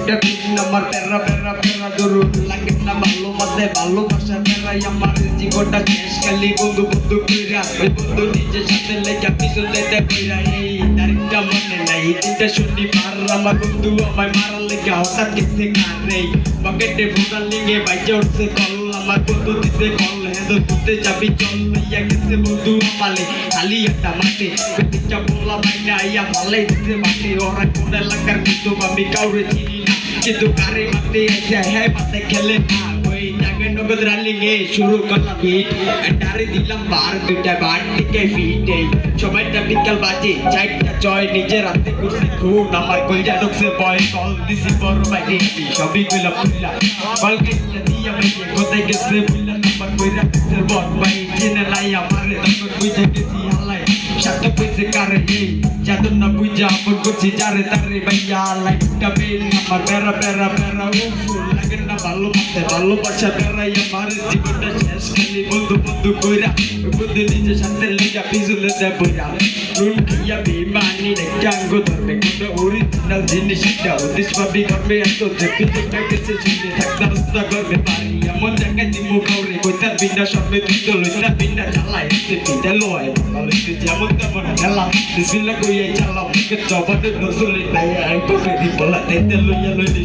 জীবনটা ঠিক আমার পেরা পেরা পেরা দরুন লাগে না ভালো মাঝে ভালোবাসা পেরাই আমার জীবনটা শেষ খালি বন্ধু বন্ধু কইরা ওই বন্ধু নিজের সাথে লেখা পিছনে কইরা এই তারিখটা মনে নাই দিনটা শনিবার আমার বন্ধু আমায় মারার লেখা হঠাৎ গেছে কারে পকেটে ফোটার লিগে বাইচে উঠছে কল আমার বন্ধু দিতে কল হেঁদো তুলতে যাবি চল লইয়া গেছে বন্ধু আমালে খালি একটা মাঠে প্রতিটা বললা বাইনা আইয়া ভালাই দিতে মাঠে ওরা কোন এলাকার কিন্তু আমি কাউরে চিনি না কিন্তু কারে মাঠে এসে হ্যাঁ মাঠে খেলে না ওই জাগে নগদ রানিং এ শুরু করলাম হিট ডারে দিলাম বার দুইটা বার থেকে ফিট এই সময়টা বিকাল বাজে চারটা জয় নিজের হাতে করছি খুন আমার কইরা ঢুকছে বয় কল দিছি বড় বাইরে সবই কইলা পুল্লা কল কেটে দিয়া বাইরে কোথায় গেছে পুল্লা নাম্বার কইরা গেছে বট বাই জেনে লাই আমারে তখন বুঝে গেছি হালাই সাত কইছে কারে এই যাদব না বুঝা আপন করছি যারে তারে ভাইয়া লাইটটা বেল আমার পেরা পেরা পেরা উফুল লাগে না ভালোবাসা পেরাই আমার জীবনটা শেষ খালি বন্ধু বন্ধু কইরা বন্ধু নিজের সাথে লেগা পিছলে যায় বইরা নুন খাইয়া বেমানি রেখা আঙ্গ ধরবে কোনো অরিজিনাল জিনিসটা উদ্দেশ্য ভাবি করবে এত দেখতে দেখতে গেছে শুনে থাকতে হস্তা করবে পারি এমন জায়গায় দিমু কাউরে কইতার বিনা সবে তুই তো লইতা বিনা চালাই এসে পিঠা লোয় ভালো যেমন তেমন খেলা বিসমিল্লাহ কইয়া চালাও মুখে জবাতে নজলে তাই আই তোকে দি বলা তেতে লইয়া লইলে